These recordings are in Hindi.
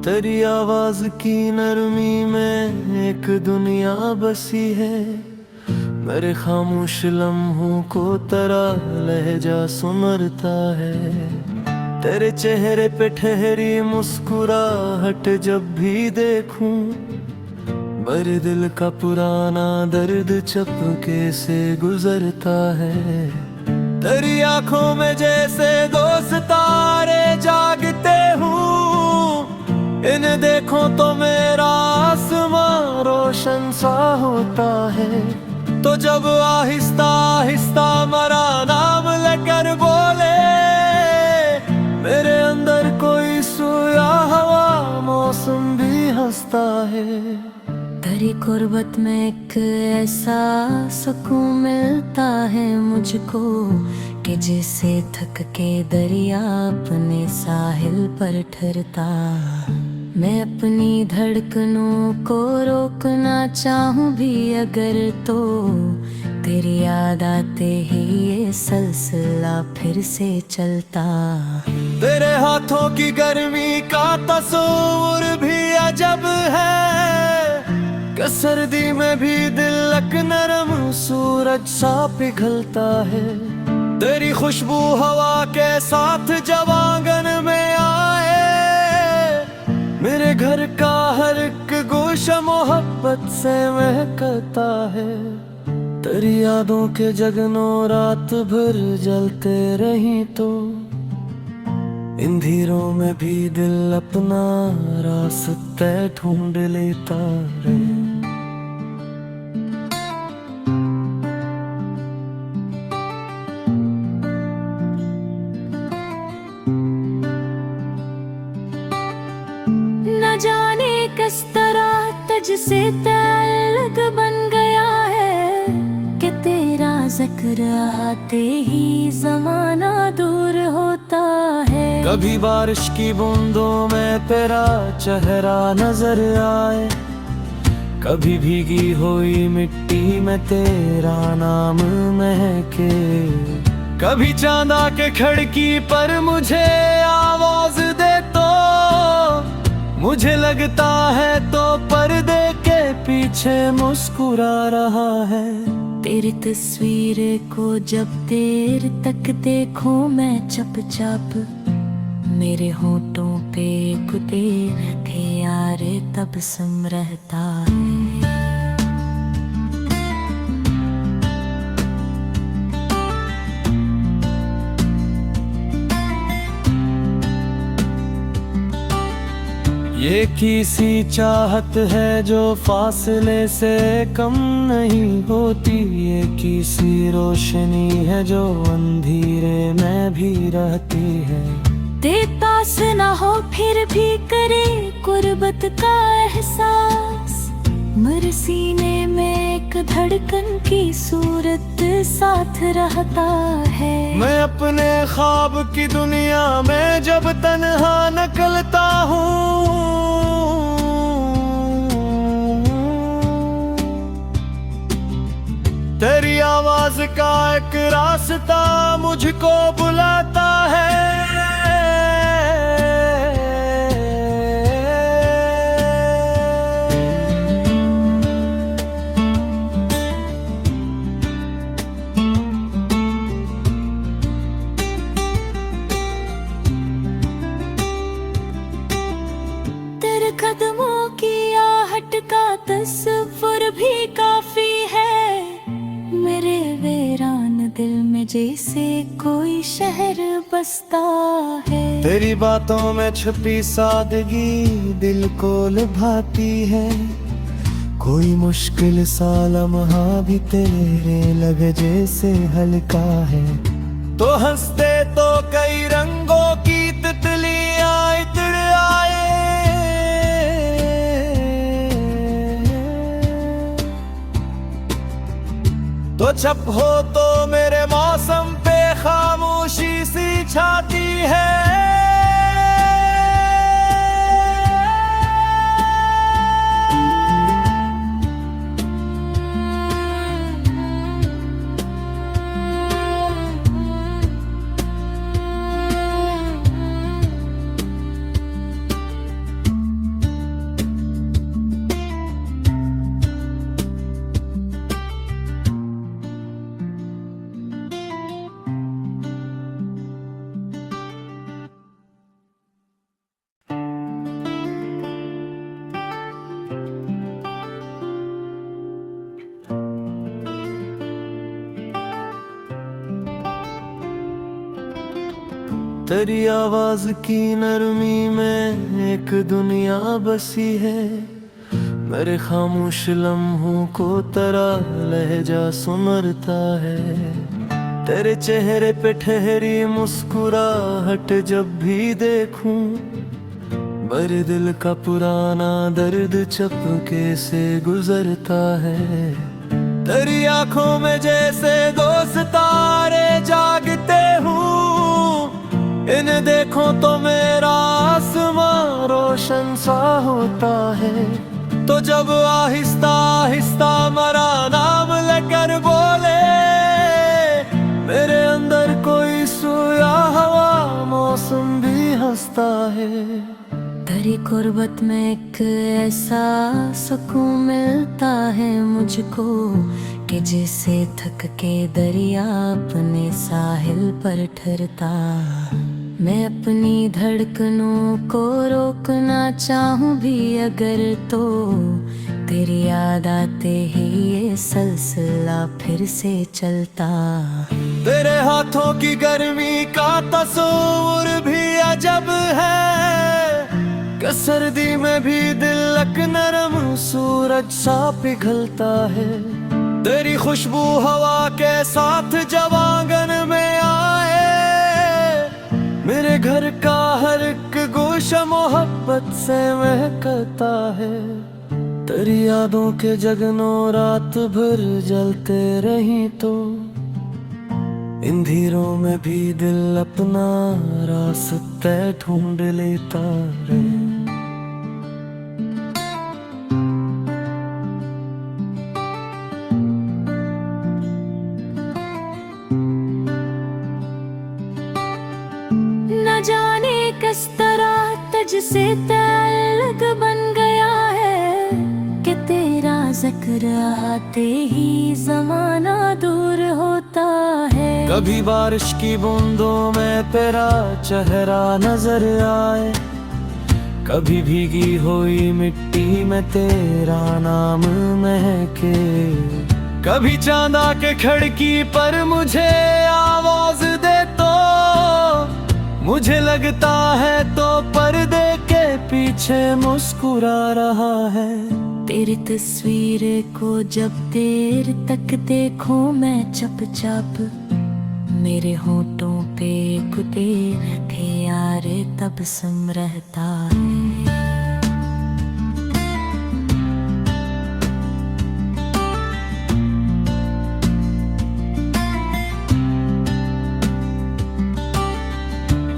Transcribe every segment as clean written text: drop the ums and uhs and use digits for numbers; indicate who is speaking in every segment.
Speaker 1: तेरी आवाज की नरमी में एक दुनिया बसी है। मेरे खामोश लम्हों को तेरा लहजा सुमरता है। तेरे चेहरे पे ठहरी मुस्कुराहट जब भी देखूं, मेरे दिल का पुराना दर्द चपके से गुजरता है। तेरी आंखों में जैसे दो सितारे जागते हूँ, इन्हें देखो तो मेरा आसमां रोशन सा होता है। तो जब आहिस्ता आहिस्ता मेरा नाम लेकर बोले, मेरे अंदर कोई सोया हवा मौसम भी हंसता है।
Speaker 2: तेरी कुर्बत में एक ऐसा सुकून मिलता है मुझको कि जैसे थक के दरिया अपने साहिल पर ठहरता। मैं अपनी धड़कनों को रोकना चाहूं भी अगर, तो तेरी याद आते ही ये सिलसिला फिर से चलता।
Speaker 1: तेरे हाथों की गर्मी का तस्वुर भी अजब है कि सर्दी में भी दिलक नरम सूरज सा पिघलता है। तेरी खुशबू हवा के साथ जब आंगन में आए, मेरे घर का हर एक गोशा मोहब्बत से महकता है। तेरी यादों के जगनों रात भर जलते रही तो अंधेरों में भी दिल अपना रास्ता ढूंढ लेता रे।
Speaker 2: न जाने किस तरह तुझसे ताल्लुक बन गया है कि तेरा जिक्र आते ही जमाना दूर होता है।
Speaker 1: कभी बारिश की बूंदों में तेरा चेहरा नजर आए, कभी भीगी हुई मिट्टी में तेरा नाम महके, कभी चांदा के खिड़की पर मुझे आवाज दे तो मुझे लगता है तो पर्दे के पीछे मुस्कुरा रहा है।
Speaker 2: तेरी तस्वीर को जब देर तक देखूं मैं चुपचाप, मेरे होठों पे कुते थे यार तब सम रहता है।
Speaker 1: ये किसी चाहत है जो फासले से कम नहीं होती, ये किसी रोशनी है जो अंधेरे में भी रहती है।
Speaker 2: देता से ना हो फिर भी करे कुर्बत का एहसास, मर सीने में एक धड़कन की सूरत साथ रहता है।
Speaker 1: मैं अपने ख्वाब की दुनिया में जब तन्हा निकलता हूँ, तेरी आवाज का एक रास्ता मुझको बुलाता है।
Speaker 2: तेरे कदमों की आहट का तस्वुर भी काफी है, मेरे वीरान दिल में जैसे कोई शहर बसता है।
Speaker 1: तेरी बातों में छुपी सादगी दिल को लुभाती है, कोई मुश्किल सा लम्हा भी तेरे लहजे से हल्का है। तो हंसते तो कई रंगों की तितलियां इतर आए, तो छप हो तो मेरे मौसम पे खामोशी सी छाती है। तेरी आवाज की नरमी में एक दुनिया बसी है। मेरे खामोश लम्हों को तेरा लहजा सुमरता है। तेरे चेहरे पे ठहरी मुस्कुराहट जब भी देखूं, मेरे दिल का पुराना दर्द चपके से गुजरता है। तेरी आंखों में जैसे दो सितारे जागते हूँ, इन्हें देखो तो मेरा आसमां रोशन सा होता है। तो जब आहिस्ता आहिस्ता मेरा नाम लेकर बोले, मेरे अंदर कोई सोया हवा मौसम भी हंसता है।
Speaker 2: तेरी कुर्बत में एक ऐसा सुकून मिलता है मुझको, कि जैसे थक के दरिया अपने साहिल पर ठहरता। मैं अपनी धड़कनों को रोकना चाहूं भी अगर, तो तेरी याद आते ही ये सिलसिला फिर से चलता।
Speaker 1: तेरे हाथों की गर्मी का तस्वीर भी अजब है, कि सर्दी में भी दिल नरम सूरज सा पिघलता है। तेरी खुशबू हवा के साथ जब आंगन में आए, मेरे घर का हर एक गोशा मोहब्बत से महकता है। तेरी यादों के जगनों रात भर जलते रही तो, अंधेरों में भी दिल अपना रास्ता ढूंढ लेता रे।
Speaker 2: न जाने किस तरह तुझसे ताल्लुक बन गया है, कि तेरा जिक्र आते ही जमाना दूर होता है।
Speaker 1: कभी बारिश की बूंदों में तेरा चेहरा नजर आए, कभी भीगी हुई मिट्टी में तेरा नाम महके। कभी चांदा के खिड़की पर मुझे आवाज दे तो, मुझे लगता है तो पर्दे के पीछे मुस्कुरा रहा है।
Speaker 2: तेरी तस्वीर को जब देर तक देखूं मैं चुपचाप, मेरे होठों पे कुते थे यार तब सम रहता है।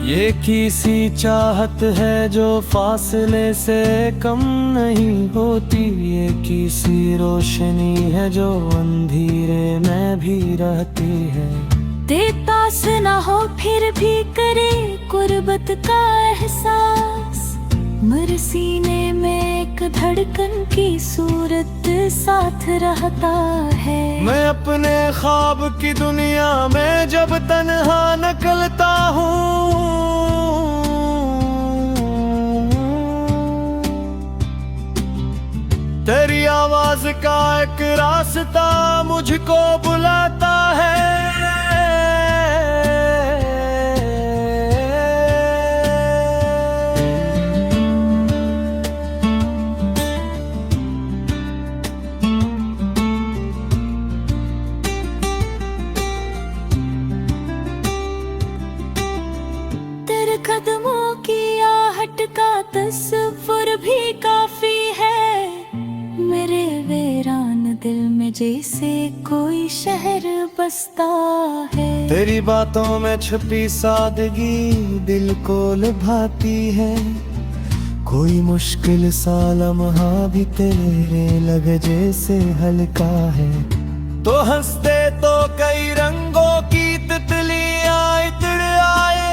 Speaker 1: ये किसी चाहत है जो फासले से कम नहीं होती, ये किसी रोशनी है जो अंधेरे में भी रहती है।
Speaker 2: देता से ना हो फिर भी करे कुर्बत का एहसास, मर सीने में एक धड़कन की सूरत साथ रहता है।
Speaker 1: मैं अपने ख्वाब की दुनिया में जब तन्हा निकलता हूँ, तेरी आवाज का एक रास्ता मुझको बुलाता है।
Speaker 2: तेरे कदमों की आहट का तस्वुर भी काफी है, मेरे वीरान दिल में जैसे कोई शहर बसता है।
Speaker 1: तेरी बातों में छुपी सादगी दिल को लुभाती है, कोई मुश्किल सा लम्हा भी तेरे लगे जैसे हल्का है। तो हंसते तो कई रंगों की तितलियां इतड़ आए,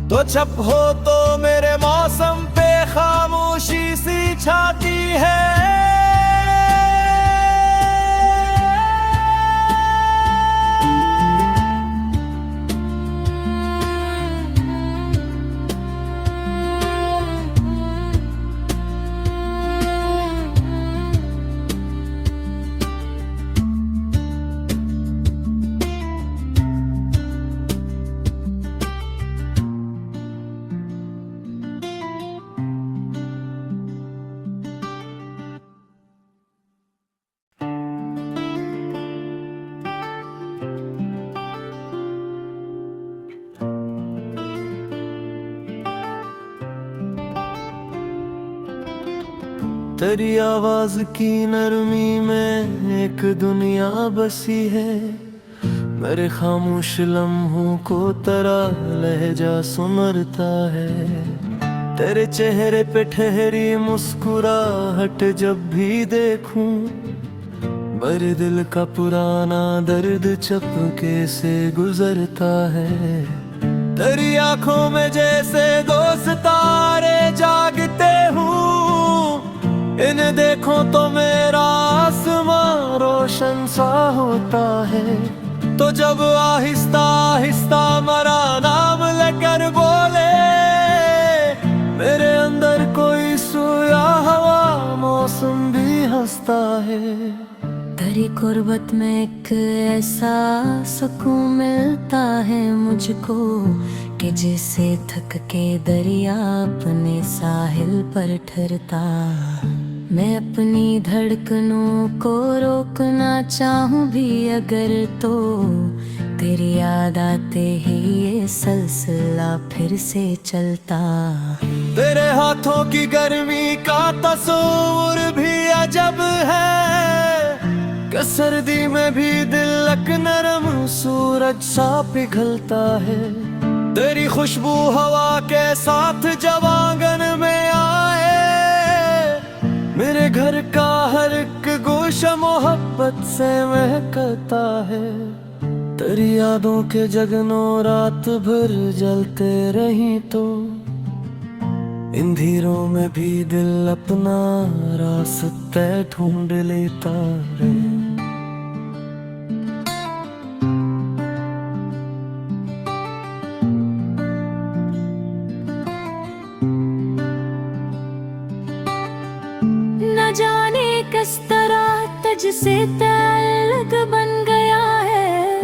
Speaker 1: तो चुप हो तो मेरे मौसम पे खामोशी सी छाती है। तेरी आवाज की नरमी में एक दुनिया बसी है। मेरे खामोश लम्हों को तेरा लहजा सुमरता है। तेरे चेहरे पे ठहरी मुस्कुराहट जब भी देखूं, मेरे दिल का पुराना दर्द चपके से गुजरता है। तेरी आंखों में जैसे दो सितारे जागते हूँ, इन्हें देखो तो मेरा आसमां रोशन सा होता है। तो जब आहिस्ता आहिस्ता मेरा नाम लेकर बोले, मेरे अंदर कोई सोया हवा मौसम भी हंसता है।
Speaker 2: तेरी कुर्बत में एक ऐसा सुकून मिलता है मुझको, कि जिसे थक के दरिया अपने साहिल पर ठहरता। मैं अपनी धड़कनों को रोकना चाहूं भी अगर, तो तेरी याद आते ही ये सिलसिला फिर से चलता।
Speaker 1: तेरे हाथों की गर्मी का तस्वीर भी अजब है, कि सर्दी में भी दिलक नरम सूरज सा पिघलता है। तेरी खुशबू हवा के साथ जब आंगन में आए, मेरे घर का हर एक गोशा मोहब्बत से महकता है। तेरी यादों के जगनों रात भर जलते रही तो, अंधेरों में भी दिल अपना रास्ता ढूंढ लेता रे।
Speaker 2: न जाने किस तरह तुझसे ताल्लुक बन गया है,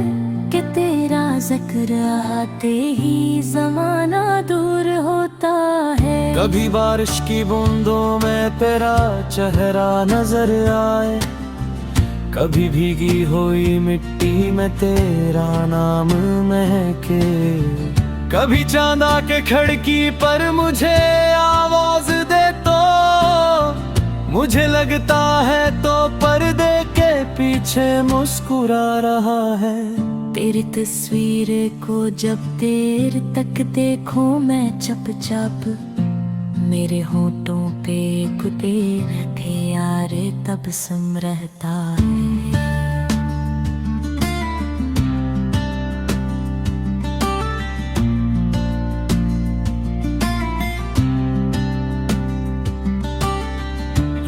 Speaker 2: कि तेरा जिक्र आते ही जमाना दूर होता है।
Speaker 1: कभी बारिश की बूंदों में तेरा चेहरा नजर आए, कभी भीगी हुई मिट्टी में तेरा नाम महके। कभी चांदा के खिड़की पर मुझे आवाज दे तो, मुझे लगता है तो पर्दे के पीछे मुस्कुरा रहा है।
Speaker 2: तेरी तस्वीर को जब देर तक देखूं मैं चुपचाप, मेरे होठों पे कुते थे यार तब सम रहता है।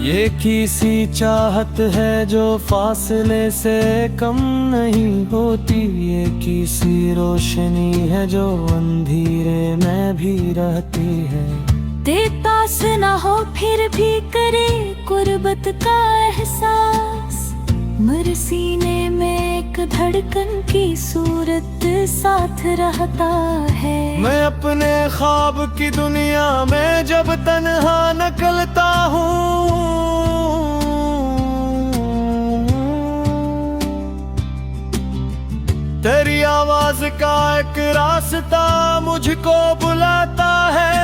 Speaker 1: ये किसी चाहत है जो फासले से कम नहीं होती, ये किसी रोशनी है जो अंधेरे में भी रहती है।
Speaker 2: देता से ना हो फिर भी करे कुर्बत का एहसास, मेरे सीने में एक धड़कन की सूरत साथ रहता है।
Speaker 1: मैं अपने ख्वाब की दुनिया में जब तन्हा निकलता हूँ, तेरी आवाज का एक रास्ता मुझको बुलाता है।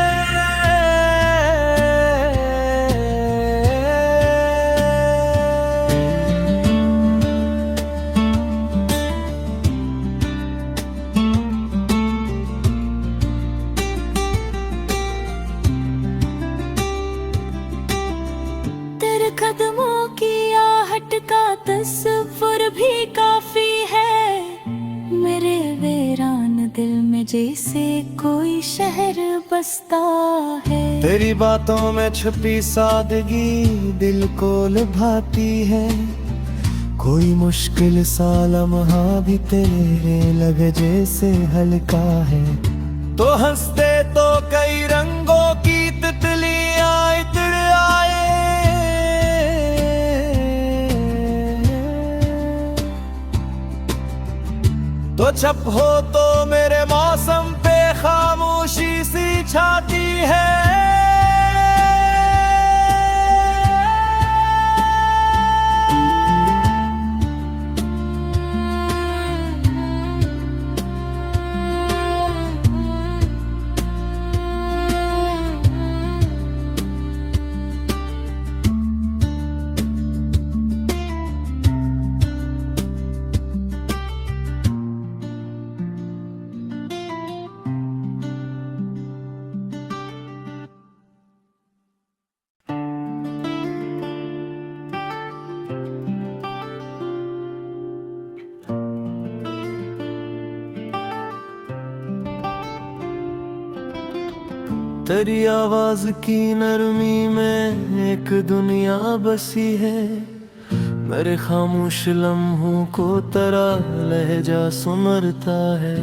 Speaker 2: तेरे कदमों की आहट का तस्वुर भी काफी है, मेरे वीरान दिल में जैसे कोई शहर बसता है।
Speaker 1: तेरी बातों में छुपी सादगी दिल को लुभाती है, कोई मुश्किल सा लम्हा भी तेरे लगे जैसे हल्का है। तो हंसते तो कई रंगों की तितलियां इतड़ आए, तो छप हो तो मेरे मौसम पे खामोशी सी छाती है। तेरी आवाज की नरमी में एक दुनिया बसी है। मेरे खामोश लम्हों को तेरा लहजा सुमरता है।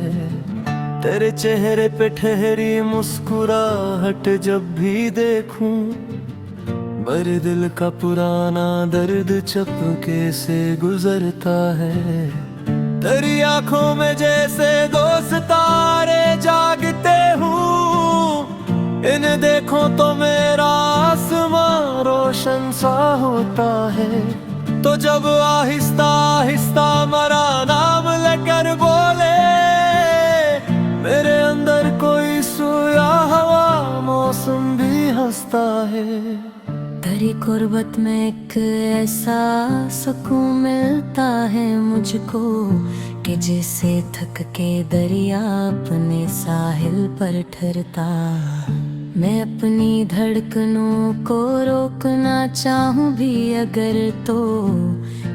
Speaker 1: तेरे चेहरे पे ठहरी मुस्कुराहट जब भी देखूं, मेरे दिल का पुराना दर्द चपके से गुजरता है। तेरी आंखों में जैसे दो सितारे जागते हूँ, इन्हें देखो तो मेरा आसमां रोशन सा होता है। तो जब आहिस्ता आहिस्ता मेरा नाम लेकर बोले, मेरे अंदर कोई सोया हुआ मौसम भी हंसता है।
Speaker 2: तेरी कुर्बत में एक ऐसा सुकून मिलता है मुझको, कि जिसे थक के दरिया अपने साहिल पर ठहरता। मैं अपनी धड़कनों को रोकना चाहूं भी अगर, तो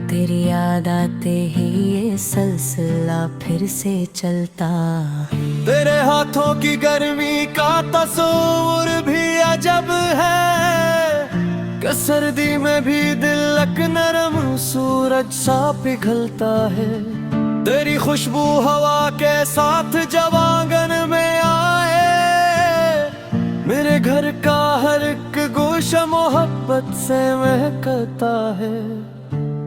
Speaker 2: तेरी याद आते ही ये सिलसिला फिर से चलता।
Speaker 1: तेरे हाथों की गर्मी का तस्वुर भी अजब है, कि सर्दी में भी दिल नरम सूरज सा पिघलता है। तेरी खुशबू हवा के साथ जब आंगन में आए, मेरे घर का हर एक गोशा मोहब्बत से महकता है।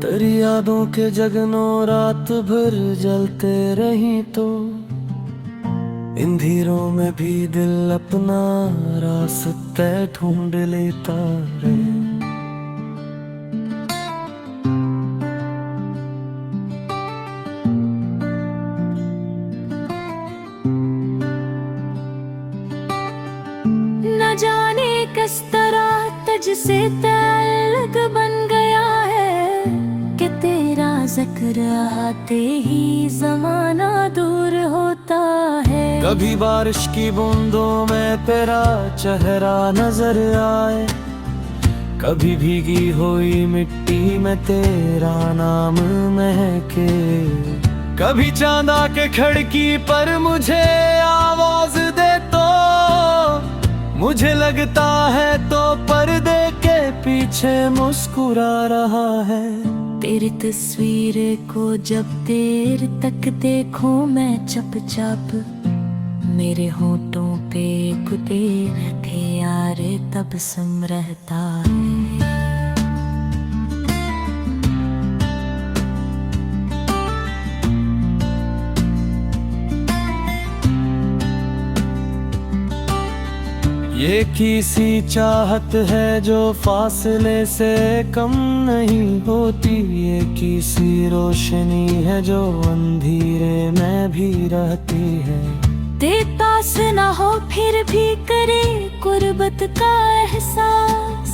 Speaker 1: तेरी यादों के जगनों रात भर जलते रही तो, अंधेरों में भी दिल अपना रास्ता ढूंढ लेता रे।
Speaker 2: न जाने किस तरह तुझसे ताल्लुक बन गया है, कि तेरा जिक्र आते ही जमाना दूर होता है।
Speaker 1: कभी बारिश की बूंदों में तेरा चेहरा नजर आए, कभी भीगी हुई मिट्टी में तेरा नाम महके। कभी चांदा के खिड़की पर मुझे आवाज दे तो, मुझे लगता है तो पर्दे के पीछे मुस्कुरा रहा है।
Speaker 2: तेरी तस्वीर को जब देर तक देखूं मैं चुपचाप, मेरे होठों पे कुते थे यार तब सम रहता है।
Speaker 1: ये किसी चाहत है जो फासले से कम नहीं होती, ये किसी रोशनी है जो अंधेरे में भी रहती है।
Speaker 2: देता से ना हो फिर भी करे कुर्बत का एहसास,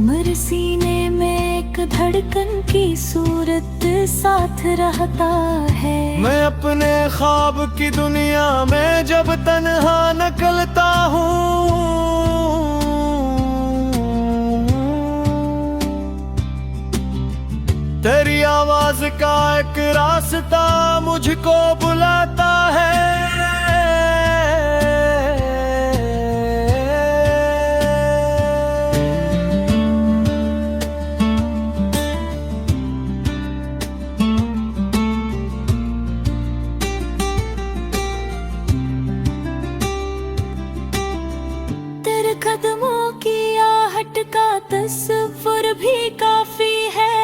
Speaker 2: मर सीने में एक धड़कन की सूरत साथ रहता है।
Speaker 1: मैं अपने ख्वाब की दुनिया में जब तन्हा निकलता हूँ, तेरी आवाज का एक रास्ता मुझको बुलाता है।
Speaker 2: तेरे कदमों की आहट का तस्वुर भी काफी है,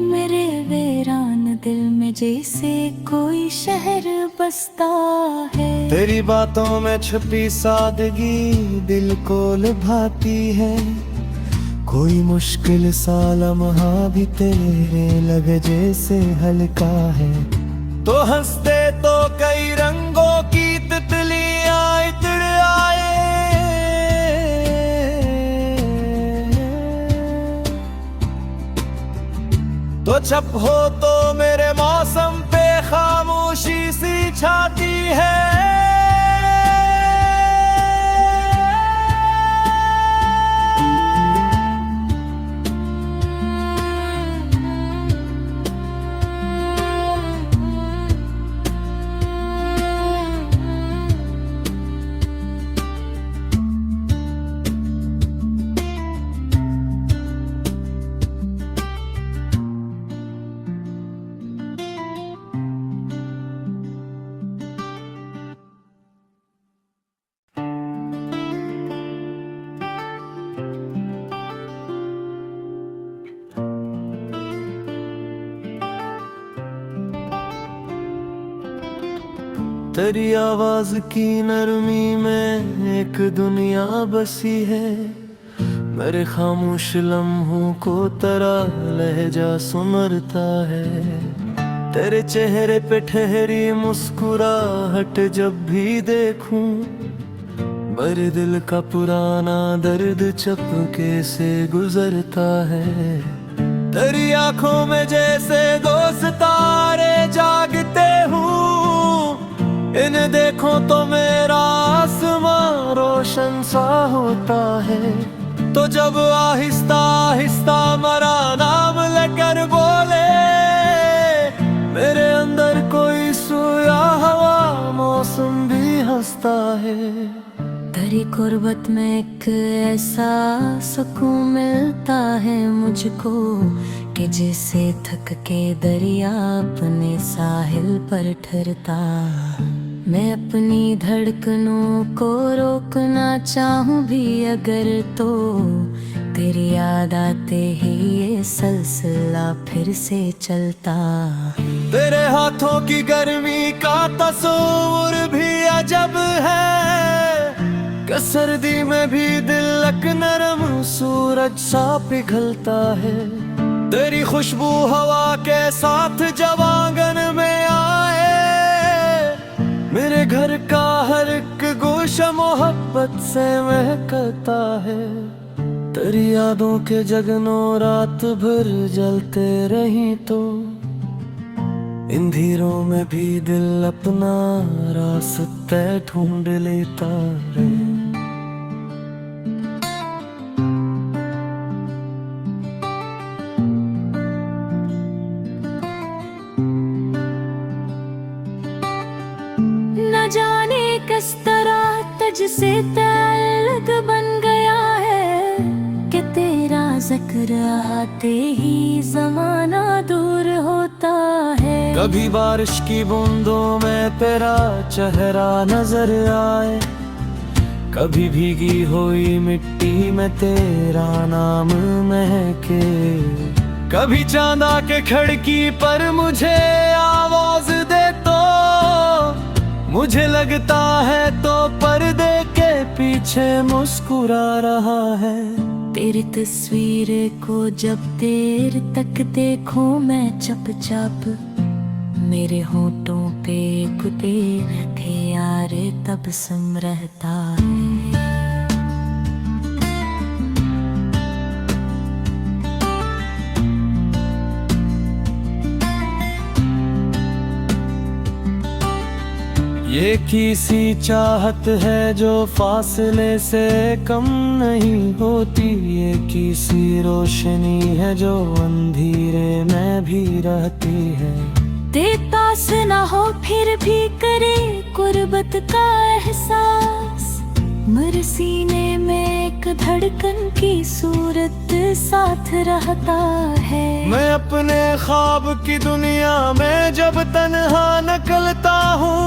Speaker 2: मेरे वीरान दिल में जैसे कोई शहर बसता है।
Speaker 1: तेरी बातों में छुपी सादगी दिल को लुभाती है, कोई मुश्किल सा लम्हा भी तेरे लगे जैसे हल्का है। तो हंसते तो कई रंगों की तितलियां इतर आए, तो छप हो तो मेरे मौसम पे खामोशी सी छाती है। तेरी आवाज की नरमी में एक दुनिया बसी है। मेरे खामोश लम्हों को तेरा लहजा सुमरता है। तेरे चेहरे पे ठहरी मुस्कुराहट जब भी देखूं, मेरे दिल का पुराना दर्द चपके से गुजरता है। तेरी आंखों में जैसे दो सितारे जागते हूँ, इन्हें देखो तो मेरा आसमां रोशन सा होता है। तो जब आहिस्ता आहिस्ता मेरा नाम लेकर बोले, मेरे अंदर कोई सोया हवा मौसम भी हंसता है।
Speaker 2: तेरी कुर्बत में एक ऐसा सुकून मिलता है मुझको कि जैसे थक के दरिया अपने साहिल पर ठहरता। मैं अपनी धड़कनों को रोकना चाहूँ भी अगर तो तेरी याद आते ही ये सिलसिला फिर से चलता।
Speaker 1: तेरे हाथों की गर्मी का तस्वीर भी अजब है, कि सर्दी में भी दिल नरम सूरज सा पिघलता है। तेरी खुशबू हवा के साथ जब आंगन में आए, मेरे घर का हर एक गोशा मोहब्बत से महकता है। तेरी यादों के जगनों रात भर जलते रही तो अंधेरों में भी दिल अपना रास्ता ढूंढ लेता रे।
Speaker 2: न जाने किस तरह तुझसे ताल्लुक बन गया है, कि तेरा जिक्र आते ही जमाना दूर होता है।
Speaker 1: कभी बारिश की बूंदों में तेरा चेहरा नजर आए, कभी भीगी हुई मिट्टी में तेरा नाम महके। कभी चांदा के खिड़की पर मुझे आवाज दे तो मुझे लगता है तो पर्दे के पीछे मुस्कुरा रहा है।
Speaker 2: तेरी तस्वीर को जब देर तक देखूं मैं चुपचाप, मेरे होठों पे कुते थे यार तब सम रहता है।
Speaker 1: ये किसी चाहत है जो फासले से कम नहीं होती, ये किसी रोशनी है जो अंधेरे में भी रहती है।
Speaker 2: देता से ना हो फिर भी करे कुर्बत का एहसास, मेरे सीने में एक धड़कन की सूरत साथ रहता है।
Speaker 1: मैं अपने ख्वाब की दुनिया में जब तन्हा निकलता हूँ,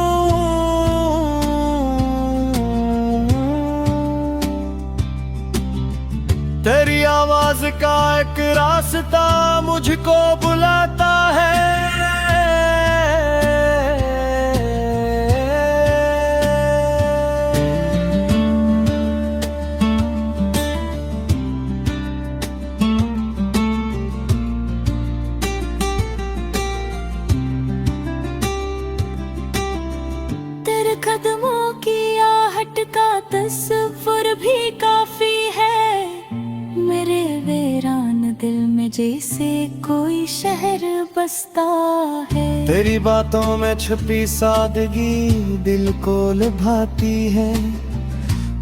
Speaker 1: तेरी आवाज का एक रास्ता मुझको बुलाता है।
Speaker 2: तेरे कदमों की आहट का तस्वुर भी काफी है, मेरे वीरान दिल में जैसे कोई शहर बसता है।
Speaker 1: तेरी बातों में छुपी सादगी दिल को लुभाती है,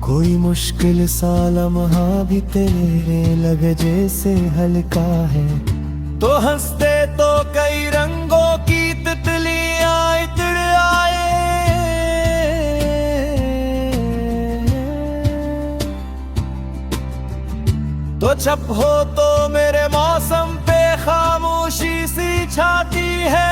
Speaker 1: कोई मुश्किल सा लम्हा भी तेरे लगे जैसे हल्का है। तो हंसते तो कई रंगों की तितलियां इतड़ आए, तो चुप हो तो मेरे मौसम पे खामोशी सी छाती है।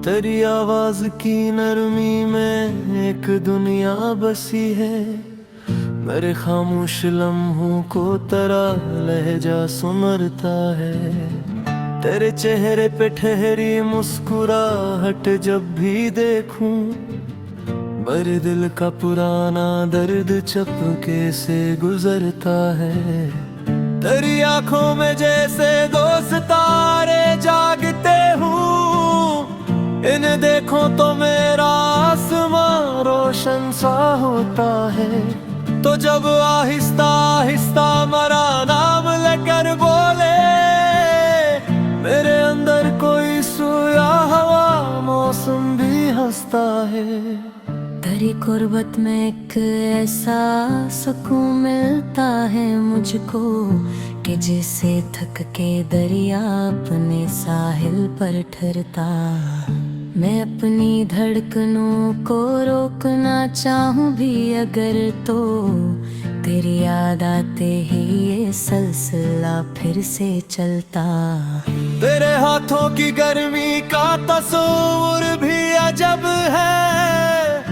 Speaker 1: तेरी आवाज की नरमी में एक दुनिया बसी है। मेरे खामोश लम्हों को तेरा लहजा सुमरता है। तेरे चेहरे पे ठहरी मुस्कुराहट जब भी देखूं, मेरे दिल का पुराना दर्द चपके से गुजरता है। तेरी आंखों में जैसे दो सितारे जागते हूँ, इन्हें देखो तो मेरा आसमां रोशन सा होता है। तो जब आहिस्ता आहिस्ता मेरा नाम लेकर बोले, मेरे अंदर कोई सोया हवा मौसम भी हंसता है।
Speaker 2: तेरी कुर्बत में एक ऐसा सुकून मिलता है मुझको कि जिसे थक के दरिया अपने साहिल पर ठहरता। मैं अपनी धड़कनों को रोकना चाहूं भी अगर, तो तेरी याद आते ही ये सिलसिला फिर से चलता।
Speaker 1: तेरे हाथों की गर्मी का तस्वुर भी अजब है,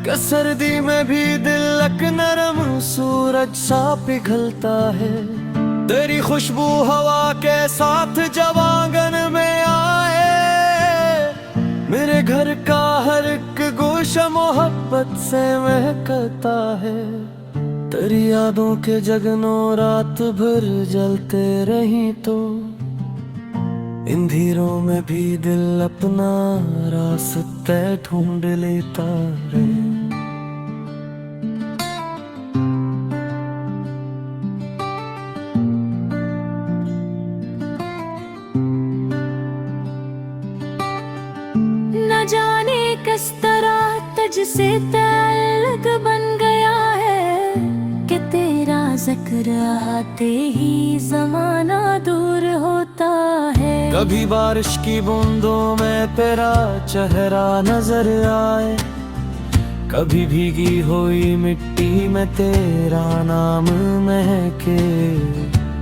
Speaker 1: कि सर्दी में भी दिलक नरम सूरज सा पिघलता है। तेरी खुशबू हवा के साथ जब आंगन में आए, मेरे घर का हर एक गोशा मोहब्बत से महकता है। तेरी यादों के जगनों रात भर जलते रही तो, अंधेरों में भी दिल अपना रास्ता ढूंढ लेता रे।
Speaker 2: न जाने किस तरह तुझसे ताल्लुक बन गया है, कि तेरा जिक्र आते ही जमाना दूर होता है।
Speaker 1: कभी बारिश की बूंदों में तेरा चेहरा नजर आए, कभी भीगी हुई मिट्टी में तेरा नाम महके।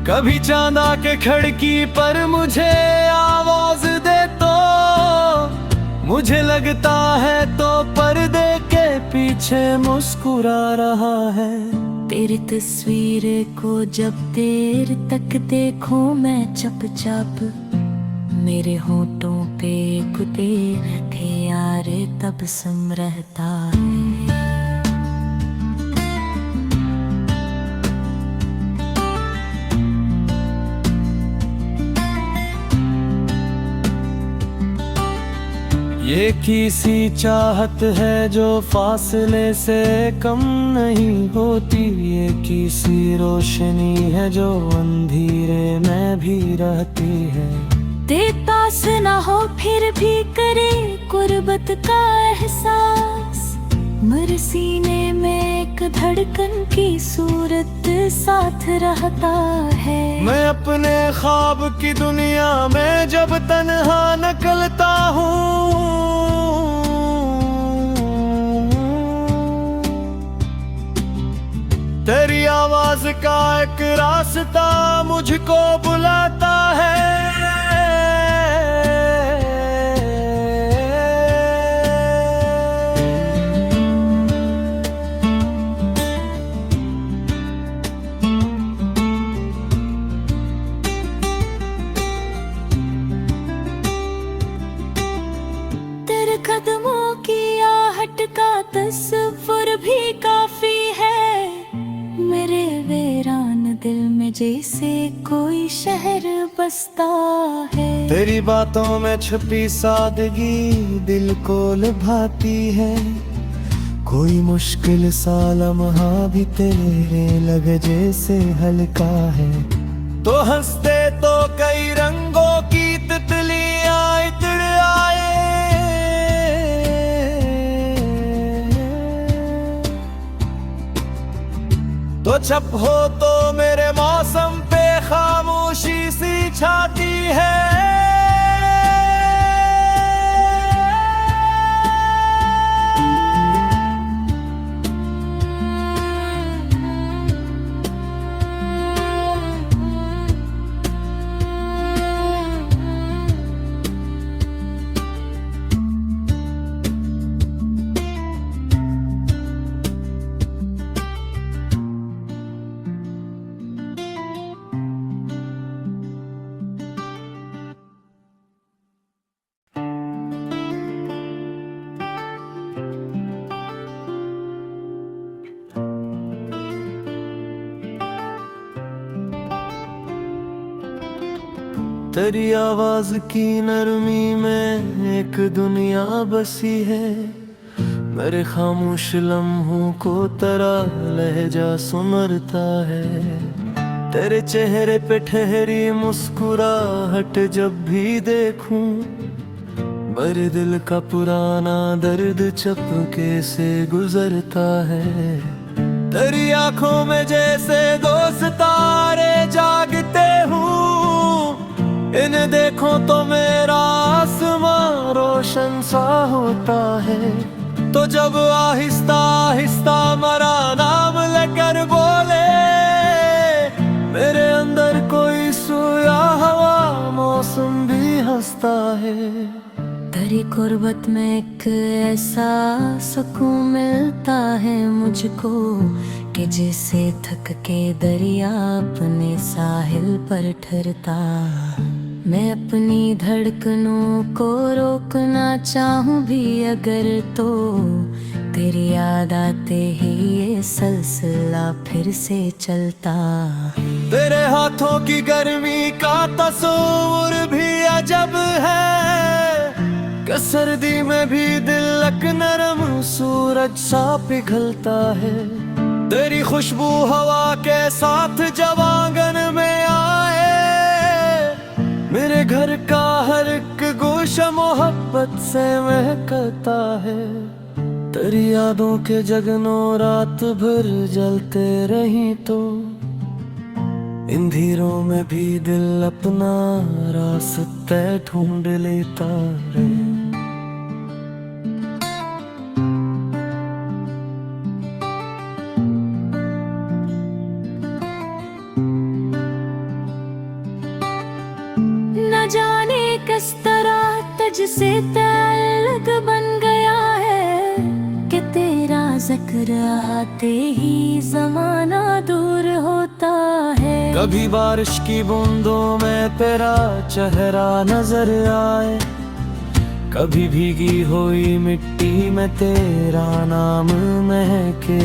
Speaker 1: कभी चांदा के खिड़की पर मुझे आवाज दे तो, मुझे लगता है तो पर्दे के पीछे मुस्कुरा रहा है।
Speaker 2: तेरी तस्वीर को जब देर तक देखूं मैं चुपचाप, मेरे होठों पे कुते थे यार तब सम रहता है।
Speaker 1: ये किसी चाहत है जो फासले से कम नहीं होती, ये किसी रोशनी है जो अंधेरे में भी रहती है।
Speaker 2: पास ना हो फिर भी करे कुर्बत का एहसास, मर सीने में एक धड़कन की सूरत साथ रहता है।
Speaker 1: मैं अपने ख्वाब की दुनिया में जब तन्हा निकलता हूँ, तेरी आवाज का एक रास्ता मुझको बुलाता है।
Speaker 2: तेरे कदमों की आहट का तस्वुर भी काफी है, मेरे वीरान दिल में जैसे कोई शहर बसता है।
Speaker 1: तेरी बातों में छुपी सादगी दिल को लुभाती है, कोई मुश्किल सा लम्हा भी तेरे लगे जैसे हल्का है। तो हंसते तो कई रंगों की तितलियां इतर आए, तो छप हो तो मेरे मौसम पे खामोशी सी छाती है। तेरी आवाज की नरमी में एक दुनिया बसी है। मेरे खामोश लम्हों को तेरा लहजा सुमरता है। तेरे चेहरे पे ठहरी मुस्कुराहट जब भी देखूं, मेरे दिल का पुराना दर्द चपके से गुजरता है। तेरी आंखों में जैसे दो सितारे जागते हूँ, इन्हें देखो तो मेरा आसमां रोशन सा होता है। तो जब आहिस्ता आहिस्ता मेरा नाम लेकर बोले, मेरे अंदर कोई सोया हवा मौसम भी हंसता है।
Speaker 2: तेरी कुर्बत में एक ऐसा सुकून मिलता है मुझको, कि जैसे थक के दरिया अपने साहिल पर ठहरता। मैं अपनी धड़कनों को रोकना चाहूं भी अगर, तो तेरी याद आते ही ये सिलसिला फिर से चलता।
Speaker 1: तेरे हाथों की गर्मी का तस्वीर भी अजब है, कि सर्दी में भी दिल नरम सूरज सा पिघलता है। तेरी खुशबू हवा के साथ जब आंगन में आए, मेरे घर का हर एक गोशा मोहब्बत से महकता है। तेरी यादों के जगनों रात भर जलते रही तो, अंधेरों में भी दिल अपना रास्ता ढूंढ लेता रे।
Speaker 2: न जाने किस तरह तुझसे ताल्लुक बन गया है, कि तेरा जिक्र आते ही जमाना दूर होता है।
Speaker 1: कभी बारिश की बूंदों में तेरा चेहरा नजर आए, कभी भीगी हुई मिट्टी में तेरा नाम महके।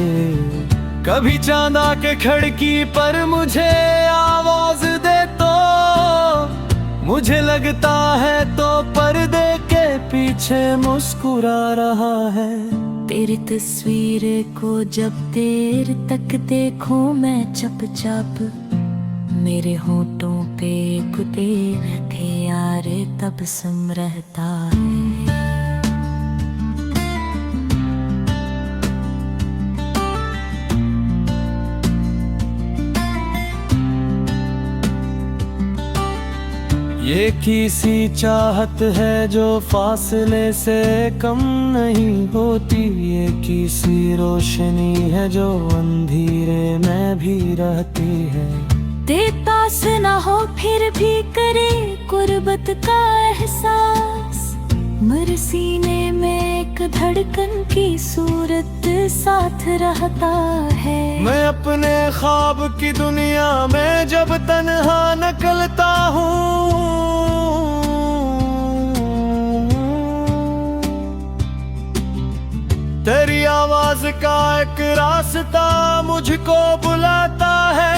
Speaker 1: कभी चांदा के खिड़की पर मुझे आवाज दे तो, मुझे लगता है तो पर्दे के पीछे मुस्कुरा रहा है।
Speaker 2: तेरी तस्वीर को जब देर तक देखूं मैं चुपचाप, मेरे होठों पे कुते थे यार तब सम रहता है।
Speaker 1: ये किसी चाहत है जो फासले से कम नहीं होती, ये किसी रोशनी है जो अंधेरे में भी रहती है।
Speaker 2: देता से ना हो फिर भी करे कुर्बत का एहसास, मर सीने में एक धड़कन की सूरत साथ रहता है।
Speaker 1: मैं अपने ख्वाब की दुनिया में जब तन्हा निकलता हूँ, तेरी आवाज का एक रास्ता मुझको बुलाता है।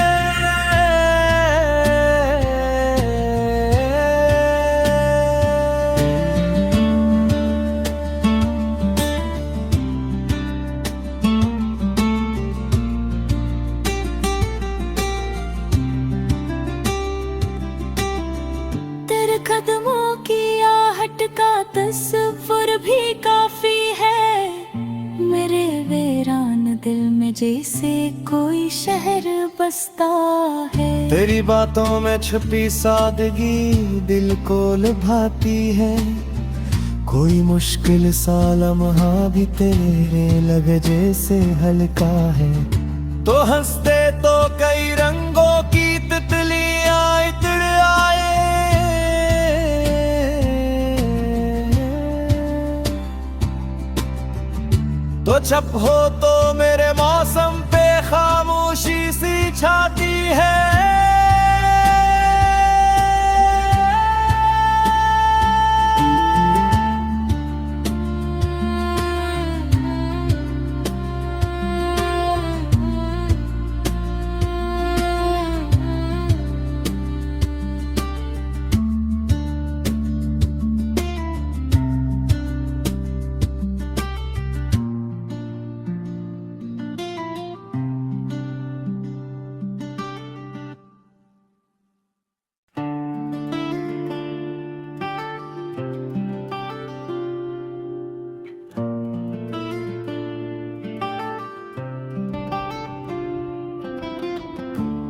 Speaker 2: तेरे कदमों की आहट का तस्वुर भी काफी है, मेरे वीरान दिल में जैसे कोई शहर बसता है।
Speaker 1: तेरी बातों में छुपी सादगी दिल को लुभाती है, कोई मुश्किल सा लम्हा भी तेरे लगे जैसे हल्का है। तो हंसते तो कई रंगों की तितलियां इतड़ आए, तो चुप हो तो मेरे मौसम पे खामोशी सी छाती है।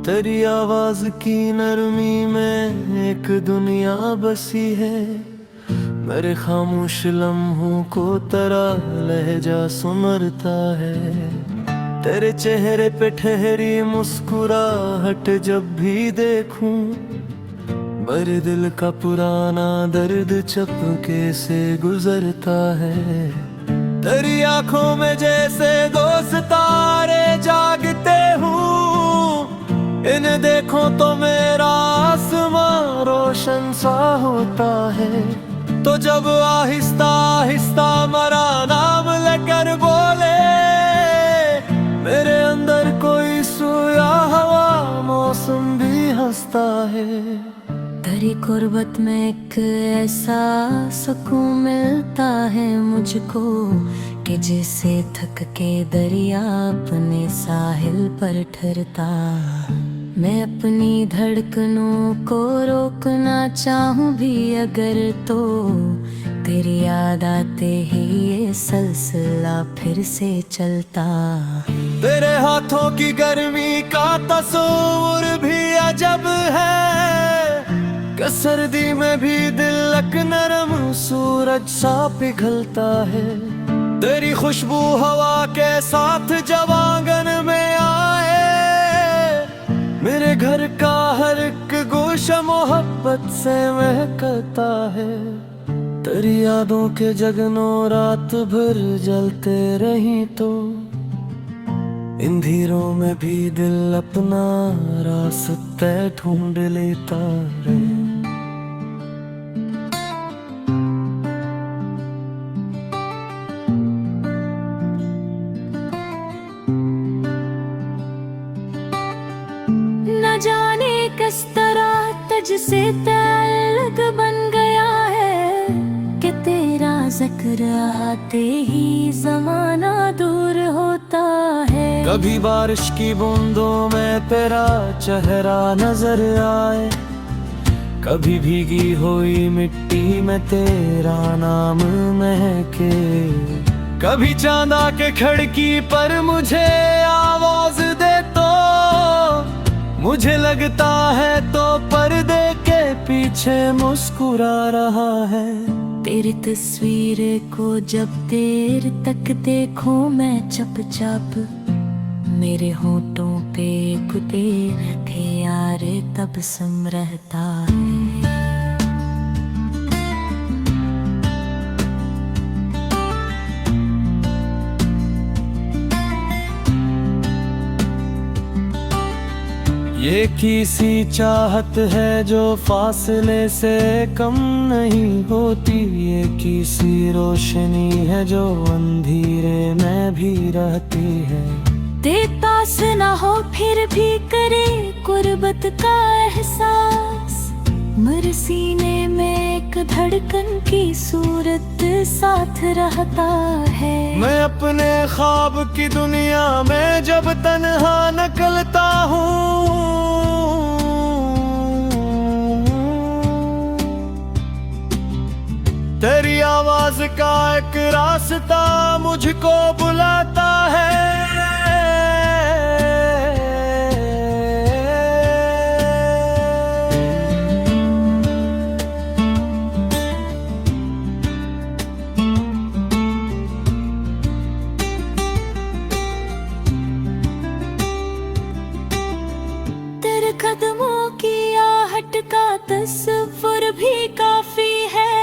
Speaker 1: तेरी आवाज की नरमी में एक दुनिया बसी है। मेरे खामोश लम्हों को तेरा लहजा सुमरता है। तेरे चेहरे पे ठहरी मुस्कुराहट जब भी देखूं, मेरे दिल का पुराना दर्द चपके से गुजरता है। तेरी आंखों में जैसे दो सितारे जागते हूँ, इन्हें देखो तो मेरा आसमां रोशन सा होता है। तो जब आहिस्ता आहिस्ता मेरा नाम लेकर बोले, मेरे अंदर कोई सोया हवा मौसम भी हंसता है।
Speaker 2: तेरी कुर्बत में एक ऐसा सुकून मिलता है मुझको, कि जिसे थक के दरिया अपने साहिल पर ठहरता। मैं अपनी धड़कनों को रोकना चाहूं भी अगर, तो तेरी याद आते ही ये सिलसिला फिर से चलता।
Speaker 1: तेरे हाथों की गर्मी का तस्वीर भी अजब है, कि सर्दी में भी दिल नरम सूरज सा पिघलता है। तेरी खुशबू हवा के साथ जब आंगन में आए, मेरे घर का हर एक गोशा मोहब्बत से महकता है। तेरी यादों के जगनों रात भर जलते रही तो, अंधेरों में भी दिल अपना रास्ता ढूंढ लेता रे।
Speaker 2: न जाने किस तरह तुझसे ताल्लुक बन गया है, कि तेरा जिक्र आते ही जमाना दूर होता है।
Speaker 1: कभी बारिश की बूंदों में तेरा चेहरा नजर आए, कभी भीगी हुई मिट्टी में तेरा नाम महके। कभी चांदा के खिड़की पर मुझे आवाज दे तो, मुझे लगता है तो पर्दे के पीछे मुस्कुरा रहा है।
Speaker 2: तेरी तस्वीर को जब देर तक देखूं मैं चुपचाप, मेरे होठों पे कुते थे यार तब सम रहता है।
Speaker 1: ये किसी चाहत है जो फासले से कम नहीं होती, ये किसी रोशनी है जो अंधेरे में भी रहती है।
Speaker 2: देता से ना हो फिर भी करे कुर्बत का एहसास, मेरे सीने में एक धड़कन की सूरत साथ रहता है।
Speaker 1: मैं अपने ख्वाब की दुनिया में जब तन्हा निकलता हूँ, तेरी आवाज का एक रास्ता मुझको बुलाता है।
Speaker 2: तेरे कदमों की आहट का तस्वुर भी काफी है,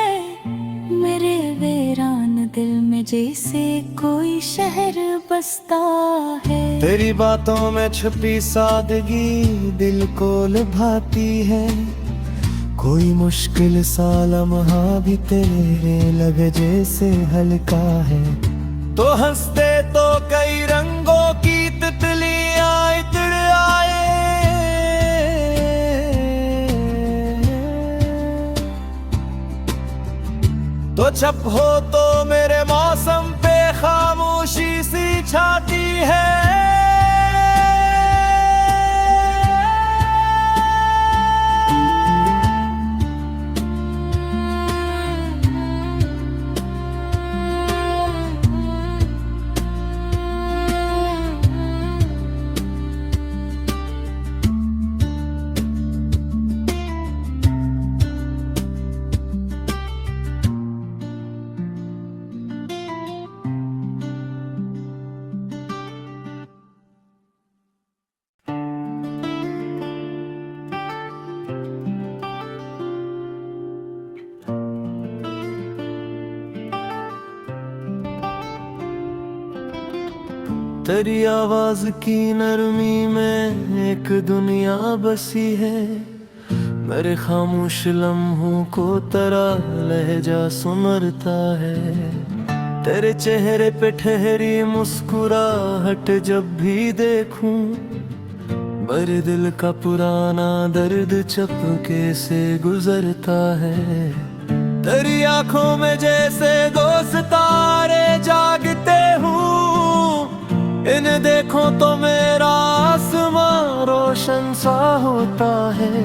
Speaker 2: मेरे वीरान दिल में जैसे कोई शहर बसता है।
Speaker 1: तेरी बातों में छुपी सादगी दिल को लुभाती है, कोई मुश्किल सा लम्हा भी तेरे लगे जैसे हल्का है। तो हंसते तो कई रंगों की तितलियां इतड़ आए, तो छप हो तो मेरे मौसम पे खामोशी सी छाती है। तेरी आवाज की नरमी में एक दुनिया बसी है। मेरे खामोश लम्हों को तेरा लहजा सुमरता है। तेरे चेहरे पे ठहरी मुस्कुराहट जब भी देखूं, मेरे दिल का पुराना दर्द चपके से गुजरता है। तेरी आंखों में जैसे दो सितारे जागते हूँ, इन्हें देखो तो मेरा आसमां रोशन सा होता है।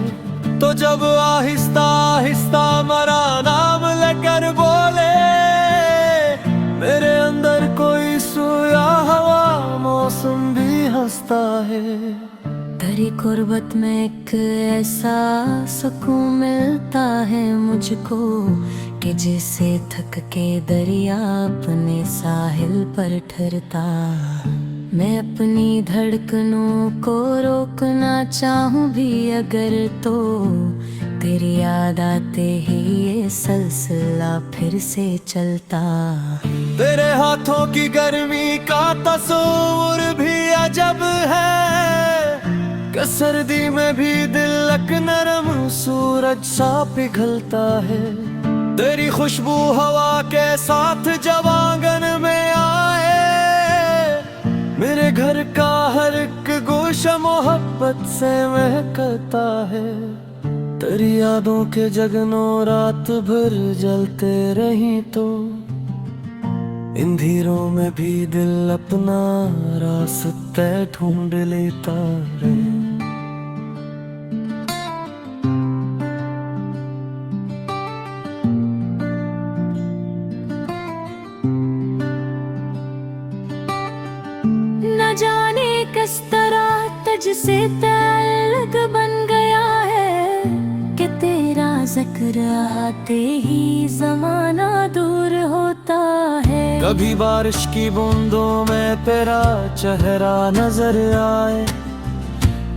Speaker 1: तो जब आहिस्ता आहिस्ता मेरा नाम लेकर बोले, मेरे अंदर कोई सोया हवा मौसम भी हंसता है।
Speaker 2: तेरी कुर्बत में एक ऐसा सुकून मिलता है मुझको, कि जिसे थक के दरिया अपने साहिल पर ठहरता। मैं अपनी धड़कनों को रोकना चाहूं भी अगर, तो तेरी याद आते ही ये सिलसिला फिर से चलता।
Speaker 1: तेरे हाथों की गर्मी का तस्वुर भी अजब है, कि सर्दी में भी दिल नरम सूरज सा पिघलता है। तेरी खुशबू हवा के साथ जब आंगन में आए, मेरे घर का हर एक गोशा मोहब्बत से महकता है। तेरी यादों के जगनों रात भर जलते रही तो, अंधेरों में भी दिल अपना रास्ता ढूंढ लेता रे।
Speaker 2: न जाने किस तरह तुझसे ताल्लुक बन गया है, कि तेरा जिक्र आते ही जमाना दूर होता है।
Speaker 1: कभी बारिश की बूंदों में तेरा चेहरा नजर आए,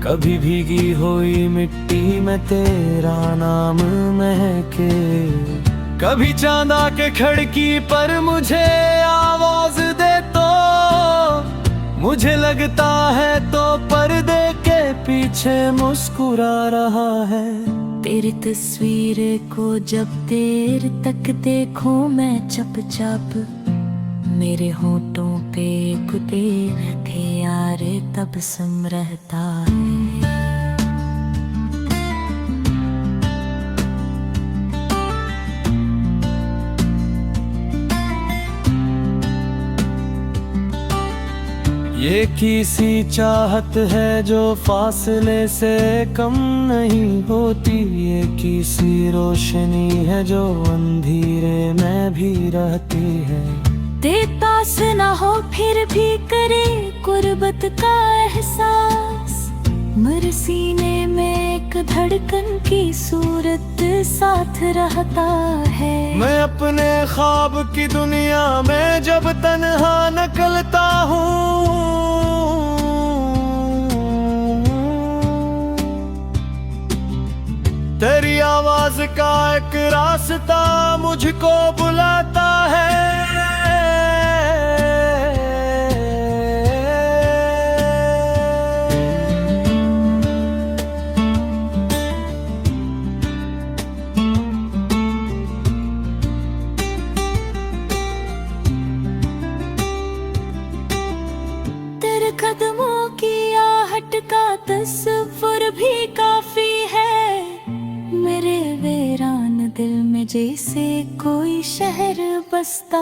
Speaker 1: कभी भीगी हुई मिट्टी में तेरा नाम महके। कभी चांदा के खिड़की पर मुझे आवाज दे तो, मुझे लगता है तो पर्दे के पीछे मुस्कुरा रहा है।
Speaker 2: तेरी तस्वीर को जब देर तक देखूं मैं चुपचाप, मेरे होठों पे कुते थे यार तब सम रहता है।
Speaker 1: ये किसी चाहत है जो फासले से कम नहीं होती, ये किसी रोशनी है जो अंधेरे में भी रहती है।
Speaker 2: देता से ना हो फिर भी करे कुर्बत का एहसास, मर सीने में एक धड़कन की सूरत साथ रहता है।
Speaker 1: मैं अपने ख्वाब की दुनिया में जब तन्हा निकलता हूँ, तेरी आवाज का एक रास्ता मुझको बुलाता है।
Speaker 2: तेरे कदमों की आहट का तस्वुर भी काफी है, मेरे वीरान दिल में जैसे कोई शहर बसता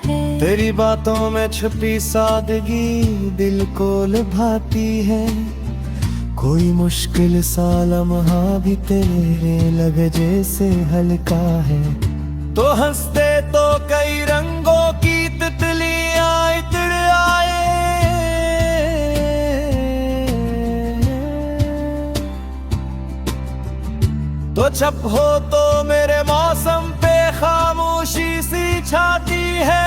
Speaker 2: है।
Speaker 1: तेरी बातों में छुपी सादगी दिल को लुभाती है, कोई मुश्किल सा लम्हा भी तेरे लहजे से हल्का है। तो हंसते तो कई रंगों की तितलियां इधर आए, तो छप हो तो मेरे मौसम पे खामोशी सी छाती है।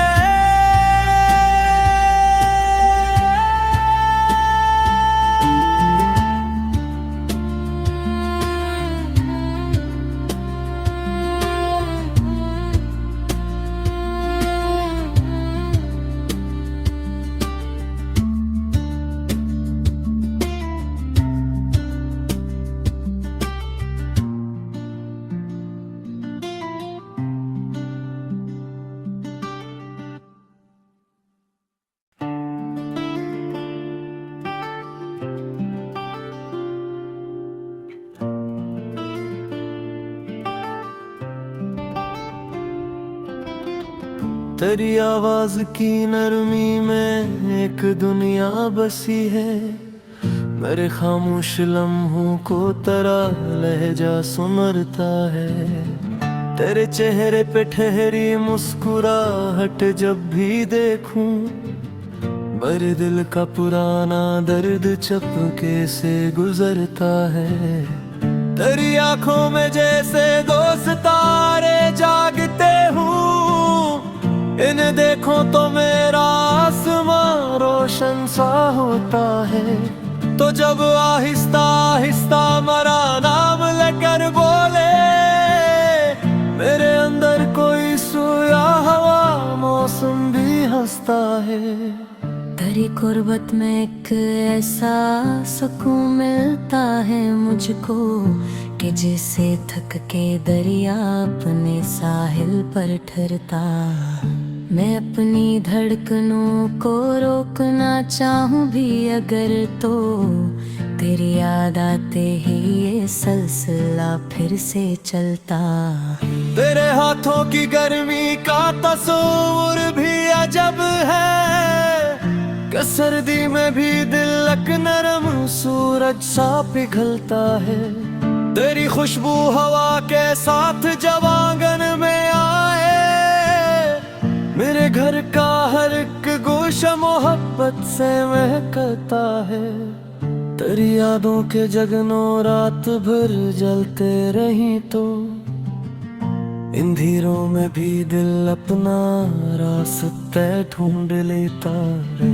Speaker 1: तेरी आवाज की नरमी में एक दुनिया बसी है। मेरे खामोश लम्हों को तेरा लहजा सुमरता है। तेरे चेहरे पे ठहरी मुस्कुराहट जब भी देखूं, मेरे दिल का पुराना दर्द चपके से गुजरता है। तेरी आंखों में जैसे दो सितारे जागते हूँ, इन्हें देखो तो मेरा आसमां रोशन सा होता है। तो जब आहिस्ता आहिस्ता मेरा नाम लेकर बोले, मेरे अंदर कोई सोया हवा मौसम भी हंसता है।
Speaker 2: तेरी कुर्बत में एक ऐसा सुकून मिलता है मुझको, कि जिसे थक के दरिया अपने साहिल पर ठहरता। मैं अपनी धड़कनों को रोकना चाहूं भी अगर, तो तेरी याद आते ही ये सिलसिला फिर से चलता।
Speaker 1: तेरे हाथों की गर्मी का तस्वीर भी अजब है, कि सर्दी में भी दिल नरम सूरज सा पिघलता है। तेरी खुशबू हवा के साथ जब आंगन में आए, मेरे घर का हर एक गोशा मोहब्बत से महकता है। तेरी यादों के जगनों रात भर जलते रही तो, अंधेरों में भी दिल अपना रास्ता ढूंढ लेता रे।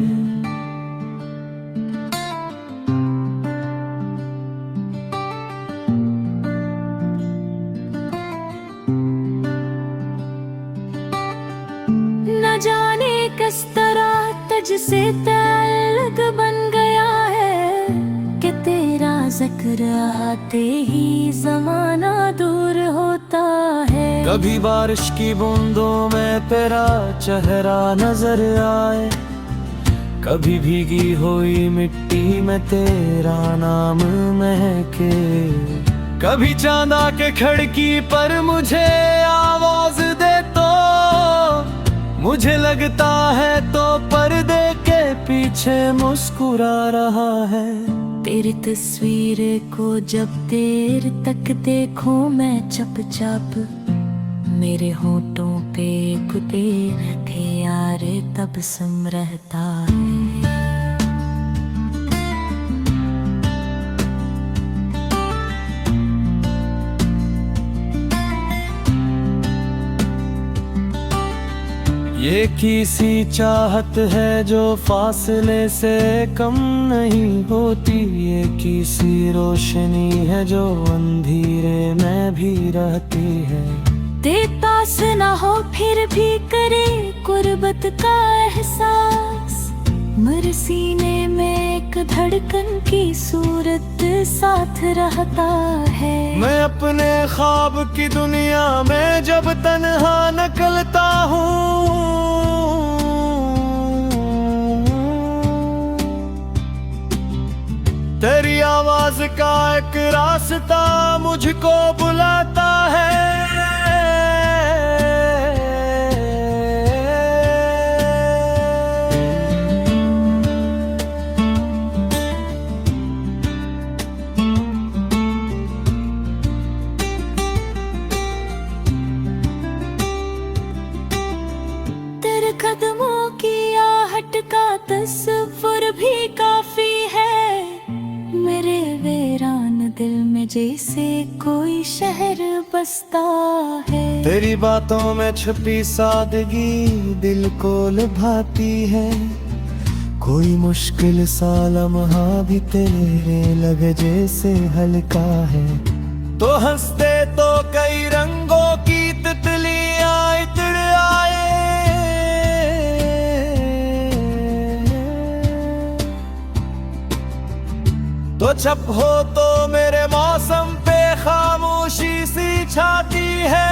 Speaker 2: न जाने किस तरह तुझसे ताल्लुक बन गया है, कि तेरा जिक्र आते ही जमाना दूर होता है।
Speaker 1: कभी बारिश की बूंदों में तेरा चेहरा नजर आए, कभी भीगी हुई मिट्टी में तेरा नाम महके। कभी चांदा के खिड़की पर मुझे आवाज दे तो, मुझे लगता है तो पर्दे के पीछे मुस्कुरा रहा है।
Speaker 2: तेरी तस्वीर को जब देर तक देखूं मैं चुपचाप, मेरे होठों पे कुते थे यार तब सम रहता है।
Speaker 1: ये किसी चाहत है जो फासले से कम नहीं होती, ये किसी रोशनी है जो अंधेरे में भी रहती है।
Speaker 2: देता से ना हो फिर भी करे कुर्बत का एहसास, मेरे सीने में एक धड़कन की सूरत साथ रहता है।
Speaker 1: मैं अपने ख्वाब की दुनिया में जब तन्हा निकलता हूँ, तेरी आवाज का एक रास्ता मुझको बुलाता है।
Speaker 2: तेरे कदमों की आहट का तस्वुर भी काफी है, मेरे वीरान दिल में जैसे कोई शहर बसता है।
Speaker 1: तेरी बातों में छुपी सादगी दिल को लुभाती है, कोई मुश्किल सा लम्हा भी तेरे लगे जैसे हल्का है। तो हंसते तो कई रंगों की तितलियां इतड़ आए, तो चुप हो तो मेरे मौसम पे खामोशी सी छाती है।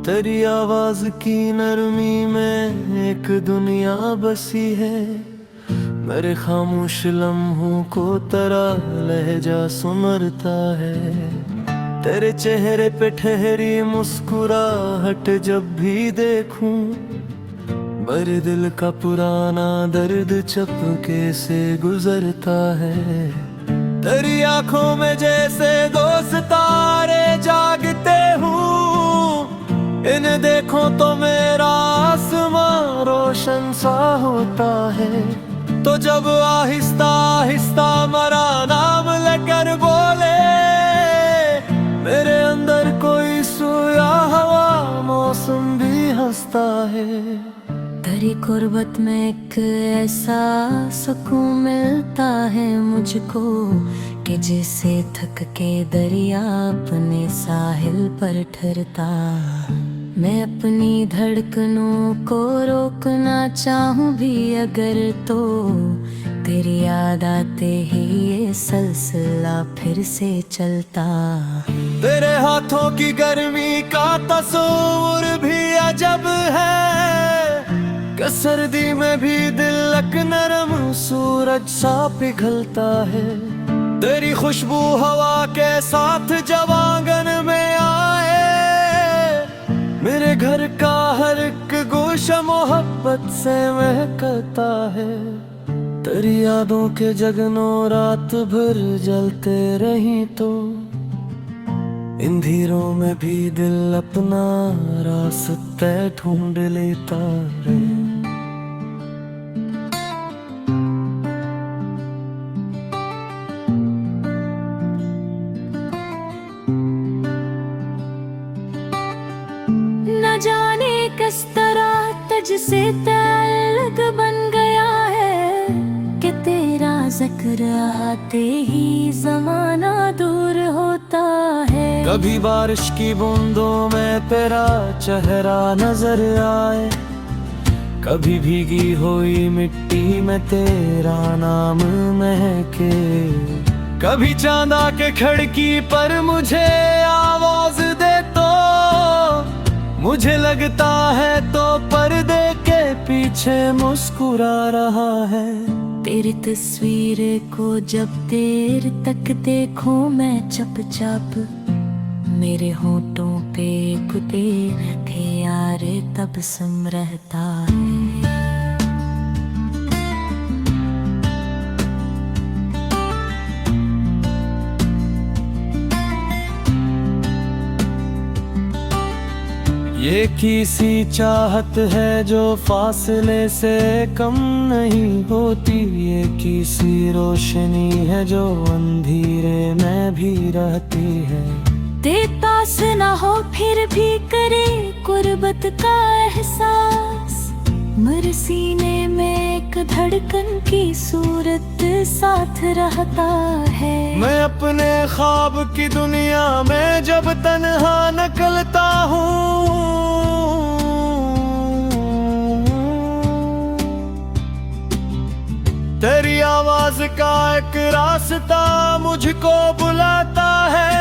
Speaker 1: तेरी आवाज की नरमी में एक दुनिया बसी है। मेरे खामोश लम्हों को तेरा लहजा सुमरता है। तेरे चेहरे पे ठहरी मुस्कुराहट जब भी देखूं, मेरे दिल का पुराना दर्द चपके से गुजरता है। तेरी आंखों में जैसे दो सितारे जागते हूँ, इन्हें देखो तो मेरा आसमां रोशन सा होता है। तो जब आहिस्ता आहिस्ता मेरा नाम लेकर बोले, मेरे अंदर कोई सोया हवा मौसम भी हंसता है।
Speaker 2: तेरी कुर्बत में एक ऐसा सुकून मिलता है मुझको कि जिसे थक के दरिया अपने साहिल पर ठहरता। मैं अपनी धड़कनों को रोकना चाहूं भी अगर, तो तेरी याद आते ही ये सिलसिला फिर से चलता।
Speaker 1: तेरे हाथों की गर्मी का तस्वुर भी अजब है, कि सर्दी में भी दिलक नरम सूरज सा पिघलता है। तेरी खुशबू हवा के साथ जब आंगन में आए, मेरे घर का हर एक गोशा मोहब्बत से महकता है। तेरी यादों के जगनों रात भर जलते रही तो, अंधेरों में भी दिल अपना रास्ता ढूंढ लेता रे।
Speaker 2: न जाने किस तरह तुझसे ताल्लुक बन गया है, कि तेरा जिक्र आते ही जमाना दूर होता है।
Speaker 1: कभी बारिश की बूंदों में तेरा चेहरा नजर आए, कभी भीगी हुई मिट्टी में तेरा नाम महके। कभी चांदा के खिड़की पर मुझे आवाज दे तो, मुझे लगता है तो पर्दे के पीछे मुस्कुरा रहा है।
Speaker 2: तेरी तस्वीर को जब देर तक देखूं मैं चुपचाप, मेरे होठों पे कुते थे यार तब सम रहता है।
Speaker 1: ये किसी चाहत है जो फासले से कम नहीं होती, ये किसी रोशनी है जो अंधेरे में भी रहती है।
Speaker 2: देता से ना हो फिर भी करे कुर्बत का एहसास, मर सीने में एक धड़कन की सूरत साथ रहता है।
Speaker 1: मैं अपने ख्वाब की दुनिया में जब तन्हा निकलता हूँ, तेरी आवाज का एक रास्ता मुझको बुलाता है।